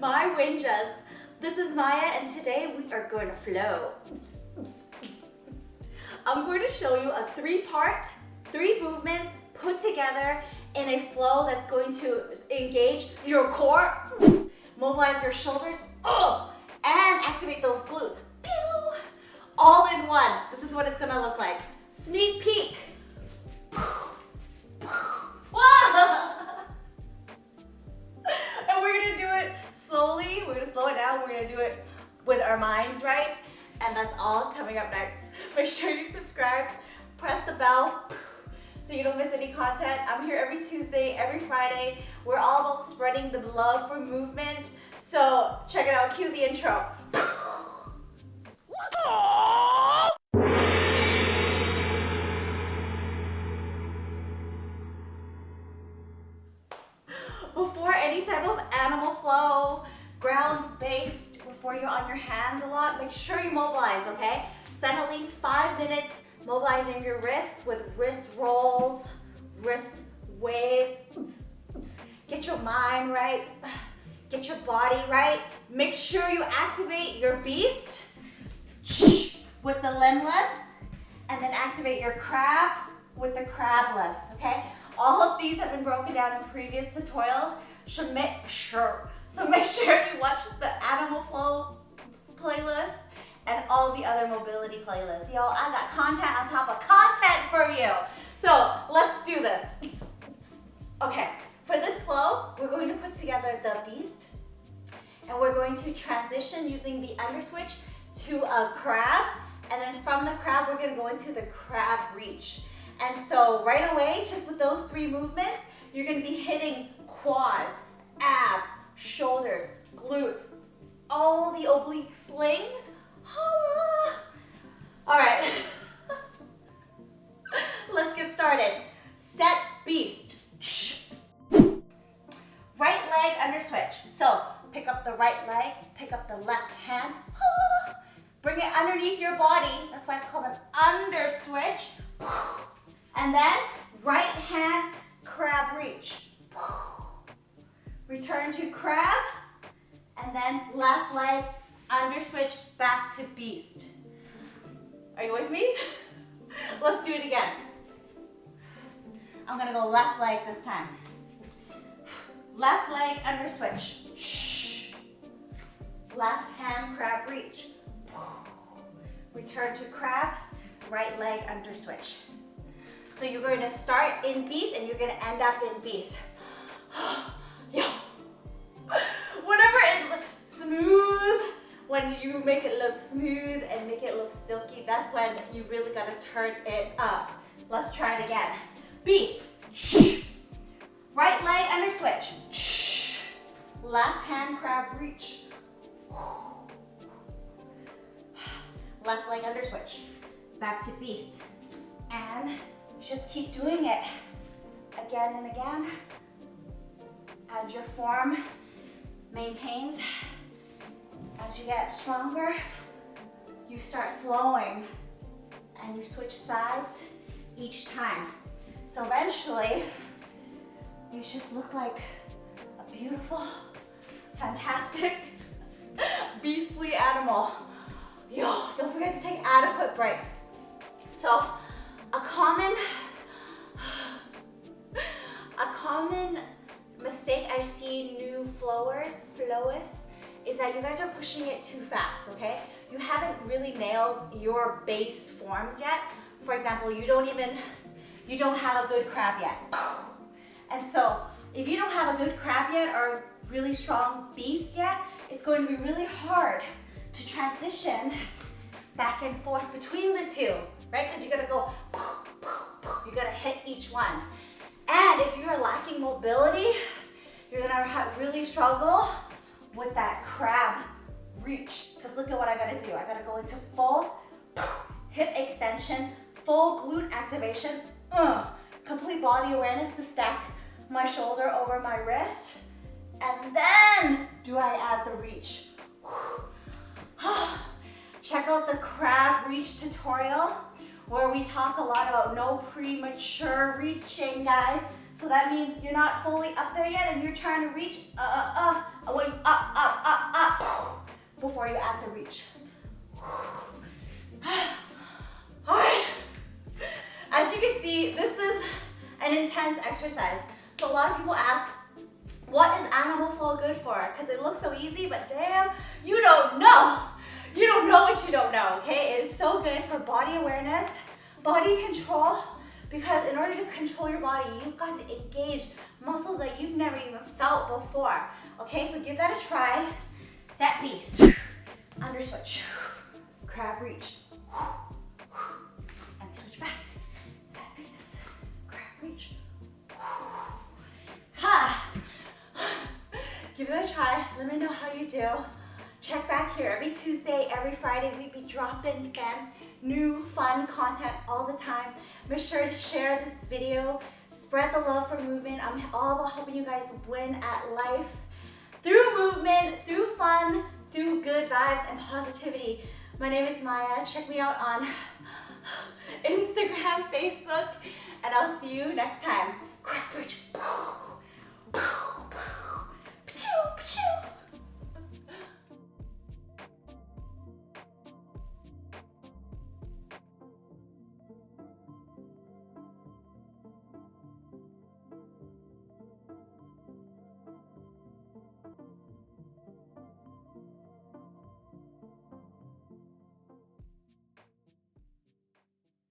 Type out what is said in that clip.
my Winjas. This is Maya and today we are going to flow. I'm going to show you a three movements put together in a flow that's going to engage your core, mobilize your shoulders, and activate those glutes. Pew! All in one. This is what it's gonna look like. Sneak peek. And we're gonna do it slowly. We're gonna slow it down. We're gonna do it with our minds right. And that's all coming up next. Make sure you subscribe, press the bell so you don't miss any content. I'm here every Tuesday, every Friday. We're all about spreading the love for movement. So check it out, cue the intro. Before any type of animal flow, grounds-based, before you're on your hands a lot, make sure you mobilize, okay? Spend at least 5 minutes mobilizing your wrists with wrist rolls, wrist waves. Get your mind right, get your body right. Make sure you activate your beast with the limbless, and then activate your crab with the crabless, okay? All of these have been broken down in previous tutorials. So make sure you watch the animal flow playlist and all the other mobility playlists. Yo, I got content on top of content for you. So let's do this. Okay, for this flow, we're going to put together the beast, and we're going to transition using the under switch to a crab, and then from the crab, we're gonna go into the crab reach. And so right away, just with those 3 movements, you're gonna be hitting quads, abs, shoulders, glutes, all the oblique slings. Holla! All right, let's get started. Set beast. Right leg under switch. So pick up the right leg, pick up the left hand. Bring it underneath your body. That's why it's called an under switch. And then right hand crab reach. Return to crab, and then left leg under switch back to beast. Are you with me? Let's do it again. I'm gonna go left leg this time. Left leg under switch. Left hand crab reach. Return to crab, right leg under switch. So you're going to start in beast and you're going to end up in beast. Yo. Whenever it looks smooth, when you make it look smooth and make it look silky, that's when you really got to turn it up. Let's try it again. Beast. Right leg under switch. Left hand crab reach. Left leg under switch. Back to beast. And just keep doing it again and again as your form maintains. As you get stronger, you start flowing and you switch sides each time. So eventually, you just look like a beautiful, fantastic, beastly animal. Yo, don't forget to take adequate breaks. So, a common mistake I see new flowers is that you guys are pushing it too fast, okay? You haven't really nailed your base forms yet. For example, you don't have a good crab yet. And so, if you don't have a good crab yet or a really strong beast yet, it's going to be really hard to transition back and forth between the two, right? Because you gotta go, you gotta hit each one. And if you're lacking mobility, you're gonna really struggle with that crab reach. Because look at what I gotta do. I gotta go into full hip extension, full glute activation, complete body awareness to stack my shoulder over my wrist. And then do I add the reach. Check out the crab reach tutorial where we talk a lot about no premature reaching, guys. So that means you're not fully up there yet and you're trying to reach, up, exercise. So a lot of people ask, what is animal flow good for? Because it looks so easy, but damn, you don't know. You don't know what you don't know, okay? It is so good for body awareness, body control, because in order to control your body, you've got to engage muscles that you've never even felt before. Okay, so give that a try. Set piece, under switch, crab reach, and switch back. Set piece, crab reach. Ha! Give it a try. Let me know how you do. Check back here every Tuesday, every Friday. We be dropping new fun content all the time. Make sure to share this video. Spread the love for movement. I'm all about helping you guys win at life through movement, through fun, through good vibes and positivity. My name is Maya. Check me out on Instagram, Facebook, and I'll see you next time. Crab bridge.